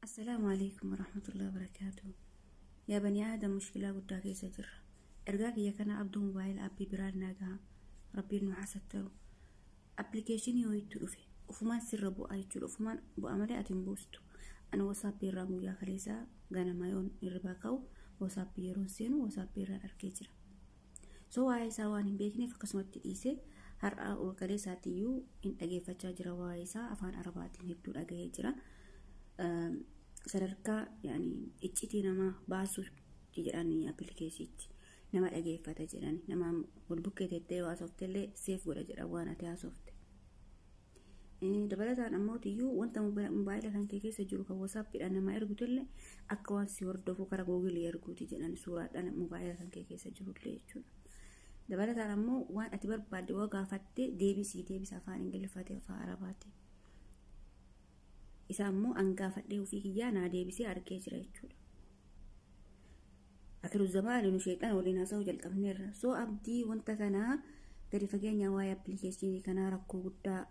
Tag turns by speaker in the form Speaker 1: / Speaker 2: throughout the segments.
Speaker 1: السلام عليكم ورحمة الله وبركاته. يا بني آدم مشكلة قداك يسجر إرقاك يا كان عبدو موبايل أبي برال ناقها ربي إنو حسدتو أبليكيشن يويتو في وفمان سر بو أيتو وفمان بو أمالي أتم بوستو أنا وصابي رامو يا خليسا غانا مايون إرباكو وصابي يرون سينو وصابي رال أركيجرا سو واي ساواني بيكني فقسمت تئيسي هرأا وكاليساتيو إن أجي فتاجرا وايسا أفان أرباتين هدو أجيجرا sadarkaa yani iccitii nama baasuu jedhanii appilikeeshiitti nama dhageeffata jedhani nama wal bukkeetettee haasoftellee seef godha jedha waan ati haasofte. Dabalataan ammoo tiyyuu wanta mobaayila kan kee keessa jiru kan WhatsAppidhaan nama ergutellee akka waan si hordofu karaa Google erguuti jedhani suuraadhaan mobaayila kan kee keessa jirullee jechuudha. Dabalataan ammoo waan ati barbaadde waa gaafatte deebisa afaan Ingiliffaatiin afaan Arabaatiin. Isa ammoo angafadhee ofii kiyyaa naa deebisee argee jira jechuudha. Akiru zamaanii nu sheexan waliin haasa'uu jalqabneerra. Soo abdii wanta kanaa gadi fageenya waa'ee appilikeeshinii kanaa rakkoo guddaa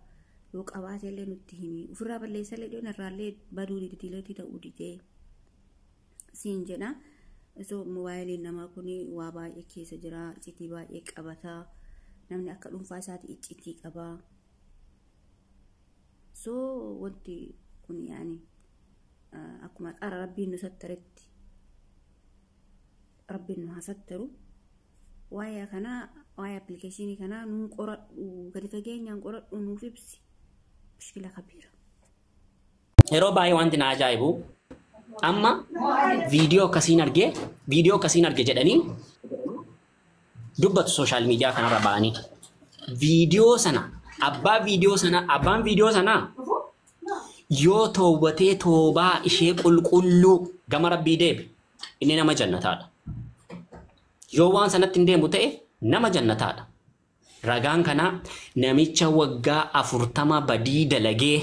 Speaker 1: yoo qabaate illee nutti himi. Ofirraa balleessallee dhiyoon irraallee baduu didileetii ta'uu didee siin jedha. Soo moobaayiliin namaa kuni waa baay'ee keessa jira. Iccitii baay'ee qabataa. Namni akka dhuunfaa isaati iccitii qabaa. Soo wanti kun yani akkuma qara rabbiin nu sattaretti rabbiin nu hasattaru waa'ee kana waa'ee appilikeeshinii kana nu qoradhu gadi fageenyaan qoradhu nuuf ibsi mushkila kabiira.
Speaker 2: Yeroo baay'ee wanti na ajaa'ibu amma viidiyoo akkasiin arge jedhanii dubbatu sooshaal miidiyaa kanarra ba'anii viidiyoo sana abbaan viidiyoo sanaa yoo toobatee toobaa ishee qulqulluu gama rabbii deebi inni nama jannataadha. Yoo waan sanatti hin deemu ta'e nama jannataadha. Ragaan kana namicha waggaa 40 badii dalagee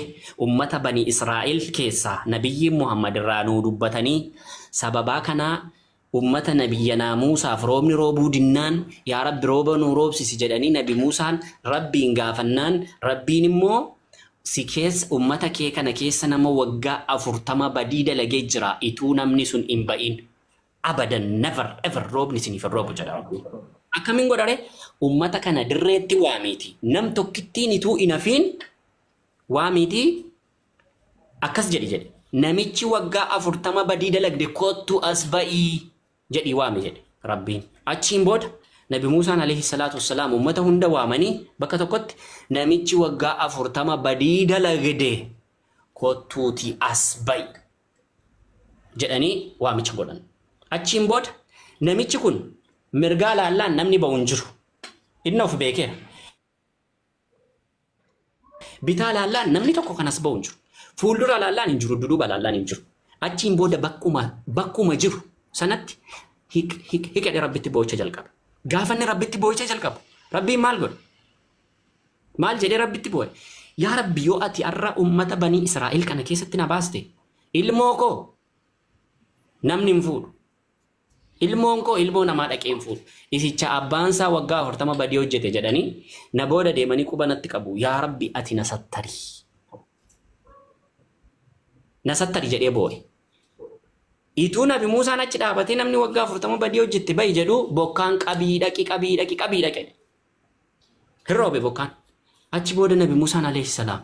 Speaker 2: ummata bani Israa'el keessaa nabiyyi Muhammad irraa nuu dubbatanii sababaa kanaa ummata nabiyyanaa Muusaaf roobni roobuu dinnaan yaa rabbi rooba nuu roobsisi jedhanii nabi Muusaan rabbiin gaafannaan rabbiin immoo si keessa ummata kee kana keessa nama waggaa 40 badii dalagee jira ituu namni sun hin ba'in abadan never ever roobni siniif roobu jedha. Akkamiin godhare ummata kana dirreetti waamiiti nam tokkittiin ituu inafiin waamiiti akkas jedhi namichi waggaa 40 badii dalagde kottu as ba'ii jedhi waami jedhe rabbiin. Achiin booda Nabi Muusaan alayhi salaatu wassalaam ummata hunda waamanii bakka tokkotti namichi waggaa 40 badii dalagde kottuuti as ba'i jedhanii waamicha godhan. Achiin booda namichi kun mirgaa laallaan namni ba'u hin jiru. Inni of beekee. Bitaa laallaan namni tokko kanas ba'u hin jiru. Fuuldura laallaan hin jiru, duduuba laallaan hin jiru. Achiin booda bakkuma jiru sanatti hiqedhe rabbitti boo'icha jalqabe. Gaafanni rabbitti boo'icha jalqabu. Rabbiin maal godhe? Maal jedhee rabbitti boo'e? Yaa Rabbi yoo ati har'a ummata banii Israa'el kana keessatti na baaste ilmoo koo namni hin fuudhu. Ilmoon koo ilmoo namaa dhaqee hin fuudhu. Isicha abbaansaa waggaa 40 badii hojjete jedhanii na booda deemanii quba natti qabu. Yaa Rabbi ati na sattari. Na sattari jedhee boo'e. Ituu Nabi Muusaan achi dhaabatee namni waggaa 40 badii hojjette ba'i jedhu bokkaan qabii dhaqi. Hirroobe bokkaan. Achi booda Nabi Muusaan alayhi salaam.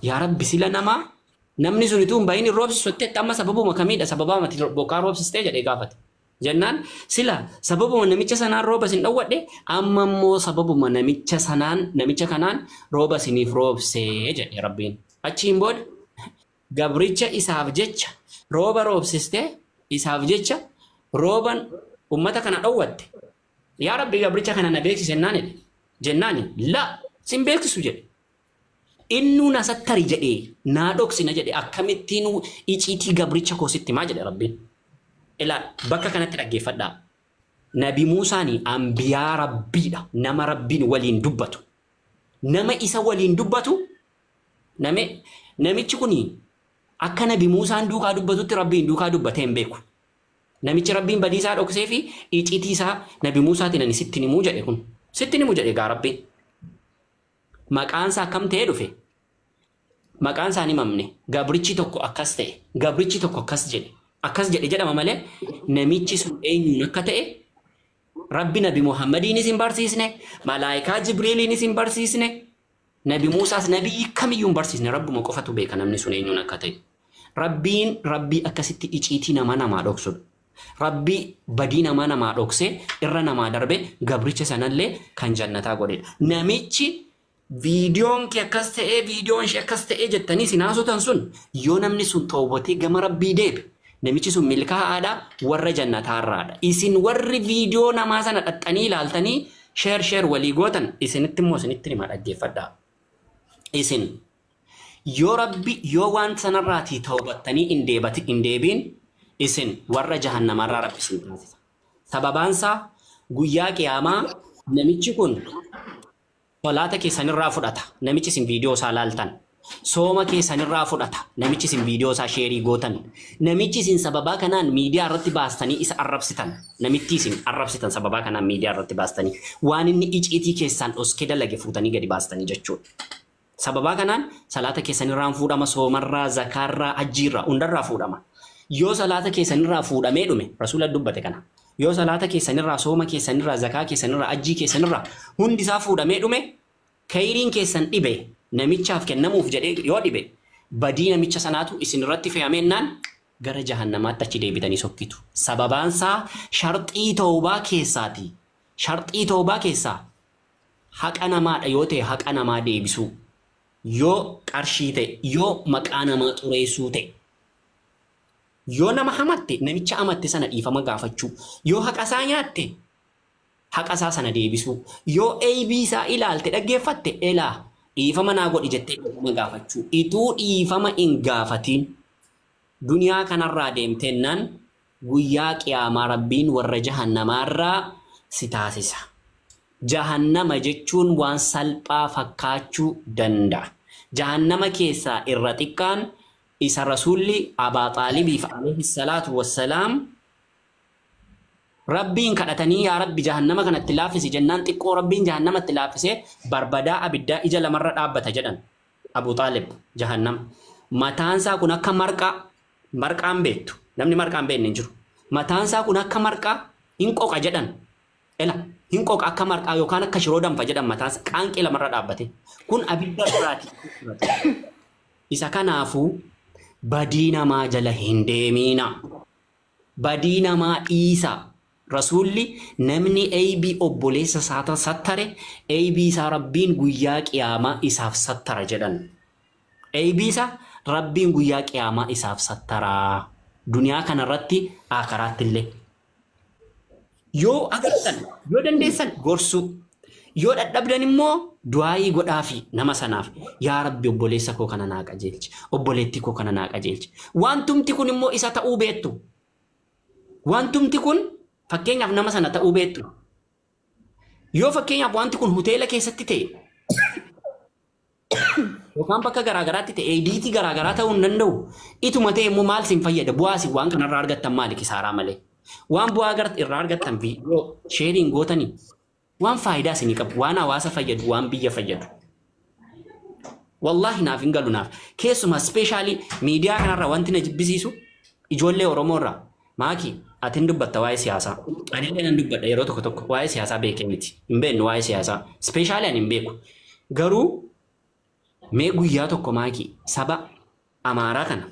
Speaker 2: Yaa Rabbi sila namni sun ituu hin bahin hin roobsisutti amma sababuma kamiidha sababaa mati bokkaan roobsistee jedhee gaafate. Jennaan sila sababuma namicha sanaan rooba sin dhowwadhe amma immoo sababuma namicha kanaan rooba siniif roobsee jedhe Rabbiin. Achiin booda gabricha isaaf jecha rooba roobsistee isaaf jecha rooban ummata kana dhowwadde. Yaa Rabbi gabricha kana na beeksise jennaani la sin beeksisu jedhe. Innu na sattari jedhee naa dhoksina jedhe akkamittiin iciitii gabricha koo sitti maa jedhe Rabbiin. Ilaa bakka kanatti dhaggeeffadhaa. Nabi Muusaanii ambiyaa Rabbiidha. Nama Rabbiin waliin dubbatu. Nama isa waliin dubbatu namichi kuni akka Nabi Muusaan duukaa dubbatutti Rabbiin duukaa dubbatee hin beeku. Namichi Rabbiin badiisaa dhoksee fi iciitii isaa Nabi Muusaatiin ani sitti himuu jedhe kun. Sitti himuu jedhe gaa Rabbiin. Maqaansaa akkam ta'ee dhufe? maqaan isaanii mamne gabrichi tokko akkas ta'e gabrichi tokko akkas jedhe jedhama malee namichi sun eenyuun akka ta'e rabbi nabi Muhammadiinis hin barsiisne malaayikaa Jibriiliinis hin barsiisne nabi Muusaas nabii kamiyyuu hin barsiisne rabbuma qofatu beeka namni sun eenyuun akka ta'e. Rabbii akkasitti iciitii namaa dhoksudha. Rabbii badii namaa dhokse irra namaa darbe gabricha sanallee kan jannataa godhedha. Namichi viidiyoon kee akkas ta'ee viidiyoon ishee akkas ta'ee jettanii sinaasotan sun yoo namni sun toobatee gama rabbii deebe namichi sun milkaa'aadha warra jannataarraadha. Isin warri viidiyoo namaa sana dhaxxanii ilaaltanii sheer walii gootan isinitti immoo isinitti hima dhaggeeffadhaa. Isin yoo rabbi yoo waan sanarraatii toobattanii hin deebiin isin warra jahannamarraa rabbi isin taasisa. Sababaansaa guyyaa qiyaamaa namichi kun salaata keessanirraa fudhata namichi isin viidiyoo isaa laaltan. Sooma keessanirraa fudhata namichi isin viidiyoo isaa sheerii gootan. Namichi isin sababaa kanaan miidiyaa irratti baastanii isa arrabsitan. Namitti isin arrabsitan sababaa kanaan miidiyaa irratti baastanii waan inni iciitii keessaan dhoskee dalage fuutanii gadi baastanii jechuudha. Sababaa kanaan salaata keessanirraan fuudhama soomarraa zakaarraa hajjiirraa hundarraa fuudhama. Yoo salaata keessanirraa fuudhamee dhume rasuula dubbate kana. Yoo salaata keessanirraa sooma keessanirraa zakaa keessanirraa hajjii keessanirraa hundisaa fuudhamee dhume khayriin keessan dhibe namichaaf kennamuuf jedhee yoo dhibe badii namicha sanaatu isin irratti fe'ameennaan gara jahannamaatti achi deebitanii sokkitu. Sababaansaa sharxii toobaa keessaati. Sharxii toobaa keessaa haqa namaadha yoo ta'e haqa namaa deebisuu. Yoo qarshii ta'e yoo maqaa namaa xureessuu ta'e yoo nama hamatte namicha amatte sana dhiifama gaafachuu yoo haqa isaa nyaatte haqa isaa sana deebisuu yoo eebii isaa ilaalte dhaggeeffatte elaa dhiifama naa godhi jettee dhiifama gaafachuu ituu dhiifama hin gaafatiin duniyaa kanarraa deemteennaan guyyaa qiyaamaa rabbiin warra jahannamaarraa si taasisa. Jahannama jechuun waan salphaa fakkaachuu danda'a. Jahannama keessaa irra xiqqaan isa rasuulli Abaa Xaalibiif alayhi salaatu wassalaam rabbiin kadhatanii yaa rabbi jahannama kanatti laaffisi jennaan xiqqoo rabbiin jahannamatti laaffisee barbadaa abiddaa ija lamarra dhaabbata jedhan. Abu Xaalib jahannama mataansaa kun akka marqaan beektu namni marqaan beekne hin jiru. Mataansaa kun akka marqaa hin qoqa jedhan. Hin qoqa akka marqaa yookaan akka shiroo danfa jedhan mataansa qaanqee lamarra dhaabbate kun abidda biraati. Isa kanaafuu badii namaa jala hin deemiina. Badii namaa dhiisa. Rasuulli namni eebii obboleessa isaa sattare eebii isaa rabbiin guyyaa qiyaamaa isaaf sattara jedhan. Eebii isaa rabbiin guyyaa qiyaamaa isaaf sattaraa. Duniyaa kanarratti akaraatti illee. Yoo agartan yoo dandeessan gorsu yoo dadhabdan immoo du'aayii godhaafi nama sanaaf yaa rabbi obboleessa koo kana naa qajeelchi obboleetti koo kana naa qajeelchi. Wantumti kun immoo isa ta'uu beektu. Wantumti kun fakkeenyaaf nama sana ta'uu beektu. Yoo fakkeenyaaf wanti kun hoteela keessatti ta'e yookaan bakka garaagaraatti ta'e eediitii garaagaraa ta'uu hin danda'u. Ituma ta'e immoo maal siin fayyada bu'aasi waan kanarraa argattan maali kisaaraa malee. Waan bu'aa irraa argattan viidiyoo sheeriin gootanii waan faayidaa isinii qabu waan hawaasa fayyadu waan biyya fayyadu. Wallaahi naaf hin galu naaf keessumaa ispeeshaalii miidiyaa kanarraa wanti na jibbisiisu ijoollee Oromoo irraa maaki ati hin dubbatta waa'ee siyaasaa. Ani illee nan dubbadha yeroo tokko waa'ee siyaasaa beekee miti hin beeknu waa'ee siyaasaa ispeeshaalii ani hin beeku. Garuu mee guyyaa tokko maaki saba Amaaraa kana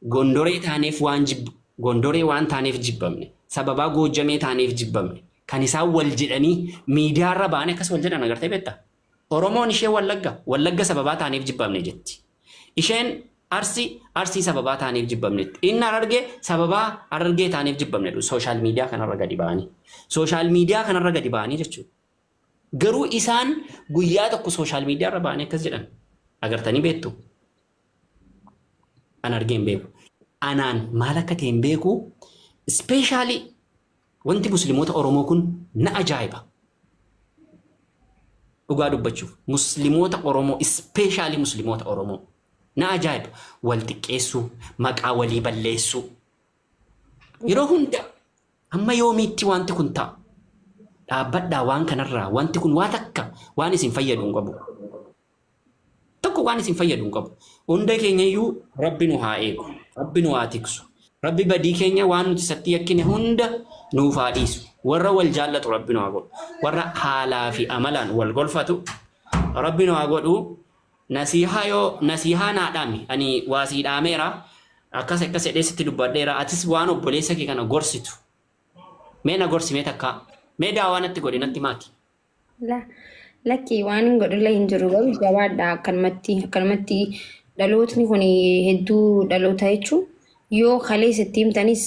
Speaker 2: gondoree taaneef waan jibbu gondoree waan taaneef jibbamne sababaa goojjamee taaneef jibbamne kan isaan wal jedhanii miidiyaarra ba'anii akkas wal jedhan agartee beektaa? Oromoon ishee wallagga sababaa taaneef jibbamne jetti. Isheen arsii sababaa taaneef jibbamnetti. Inni Harargee sababaa Harargee taaneef jibbamne sooshaal miidiyaa kanarra gadi ba'anii. Sooshaal miidiyaa kanarra gadi ba'anii jechuudha. Garuu isaan guyyaa tokko sooshaal miidiyaarra ba'anii akkas jedhan agartanii beektu? An argee hin beeku. Anaan maal akka ta'e hin beeku. Ispeeshaalii wanti musliimoota Oromoo kun na ajaa'iba. Dhugaa dubbachuuf musliimoota Oromoo ispeeshaalii musliimoota Oromoo na ajaa'iba. Wal xiqqeessuu maqaa walii balleessuu yeroo hunda amma yoomiitti wanti kun ta'a. Dhaabbadhaa waan kanarraa wanti kun waan akka waan isin fayyadu hin qabu. tokko waan isin fayyadu hin qabu. Hunda keenyayyuu Rabbi nu haa eegu. Rabbi nu haa tiksu. Rabbi badii keenya waan nuti isatti yakkine hunda nuuf haa dhiisu. Warra wal jaallatu Rabbi nu haa godhu. Warra haalaa fi amalaan wal golfatu Rabbi nu haa godhu. Nasihaa naa dhaami. Ani waasii dhaameera. Akkas jedheesitti dubbadheera. Atis waan obboleessa kee kana gorsitu. Mee na gorsi mee takka. Mee daawaa natti godhi natti maaki.
Speaker 3: Lakkii waan hin godhullee hin jiru garuu jabaadha akkanumatti dhalootni kun hedduu dhaloota jechuun yoo kaleessa itti himtanis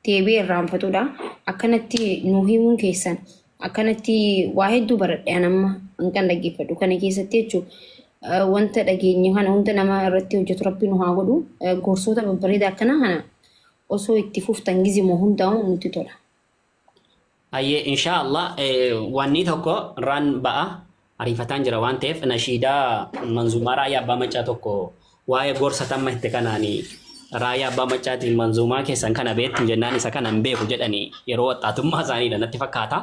Speaker 3: deebi'ee irraanfatudha. Akkanatti nu himuun keessan akkanatti waa hedduu baradhe amma hanqan dhaggeeffadhu kana keessatti jechuun wanta dhageenya kana hunda nama irratti hojjetu Rabbi nu haa godhu. Gorsoota babbareedaa akkana kana osoo itti fuftan gizimoo hundaa'u nutti tola.
Speaker 2: Ayyee inshaallah wanni tokko irraan ba'a ariifataan jira waan ta'eef nashiidaa manzuumaa raayyaa abbaa macaa tokko waa'ee gorsa tamma itti kanaanii raayyaa abbaa macaatiin manzuumaa keessan kana beektu jennaan isa kana hin beeku jedhanii yeroo waxxaatummaa isaaniidha natti fakkaata.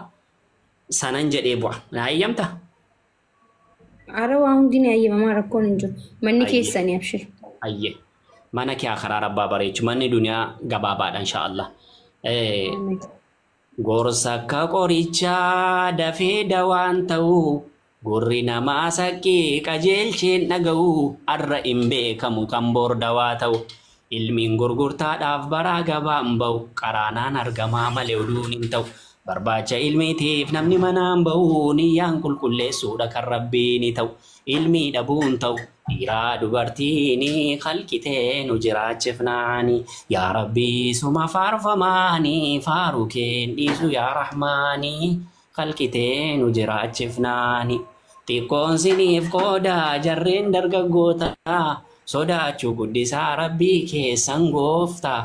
Speaker 2: Sanan jedhee bu'a. Na hayyamta?
Speaker 3: Ara waa hundi ni hayyamamaa rakkoon hin jiru. Manni keessanii abshir.
Speaker 2: Ayyee. Mana kee karaa rabbaa bareechu manni duniyaa gabaabaadha inshaallah. Gorsa akka qorichaa dafee dawaan ta'uu gurri namaa saqqee qajeelcheen dhaga'uu arra hin beekamu kan bor dawaa ta'u ilmiin gurgurtaadhaaf baraa gabaan ba'u qaraanaan argamaa malee oduun hin ta'u barbaacha ilmiitiif namni manaan ba'u niyyaan qulqulleessuudha kan rabbiin ta'u ilmii dhabuun ta'u dhiiraa dubartiini khalqitee nu jiraachifnaani yaa rabbii suma faarfamaani faaruu keen dhiisu yaa rahmaani khalqitee nu jiraachifnaani xiqqoon siniif qooda jarreen dargaggoota sodaachuu guddisaa rabbii keessan goofta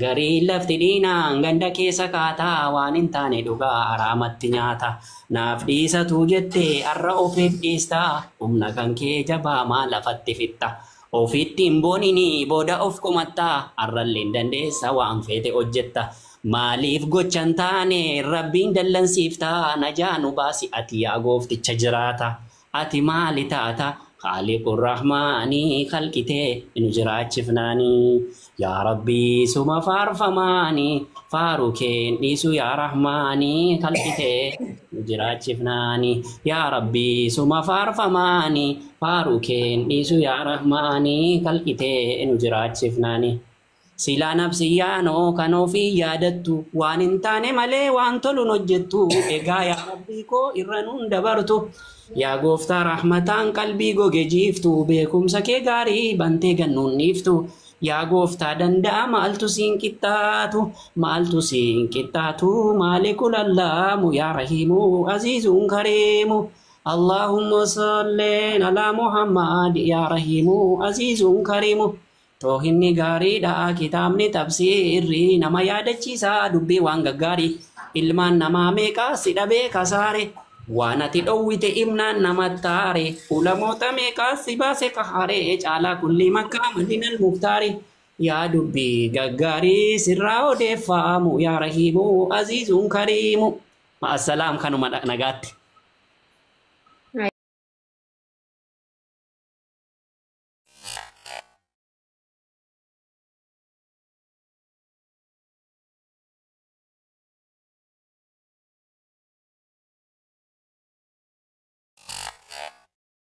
Speaker 2: garii lafti dhiinaan ganda keessa kaataa waan hin taane dhugaa araamatti nyaata naaf dhiisatu jettee arra ofiif dhiista humna kan kee jabaa maa lafatti fitta ofitti hin boonini booda of kumattaa arrallee dandeessa waan feete hojjetta maaliif gochan taane rabbiin dallansiifta najaa nu baasi ati yaa goofticha jiraata ati maali taata خالق الرحمن خلقته إنو جراچفناني يا ربي سما فارفماني فاروكين نيسو يا رحماني خلقته إنو جراچفناني يا ربي سما فارفماني فاروكين نيسو يا رحماني خلقته إنو جراچفناني سلا نفسيانو كانو في يادتو وان انتاني ملي وان تلو نجتو إيقا يا ربي كو إرنون دبرتو يا غوفتا رحمتان قلبي غوغي جيفتو بكم سكي غاري بانتي غنون نيفتو يا غوفتا دندا مالتو سين كتاتو مالك اللام يا رحيم عزيز كريم اللهم صل على محمد يا رحيم عزيز كريم توهني غاري دا كتابني تفسيري نما يادچيسا دبي وان غاري ilmaan namaa meeqa si dhabee kasaare waan ati dhowwite imnaan namattaare ulamoota meeqa si baase kahaare caalaa kulli makkaa madinal muktaari yaa dubbii gaggaarii sirraa odeeffaamu yaa rahiimu aziizuun kariimu ma'assalaam kanuma nagaatti.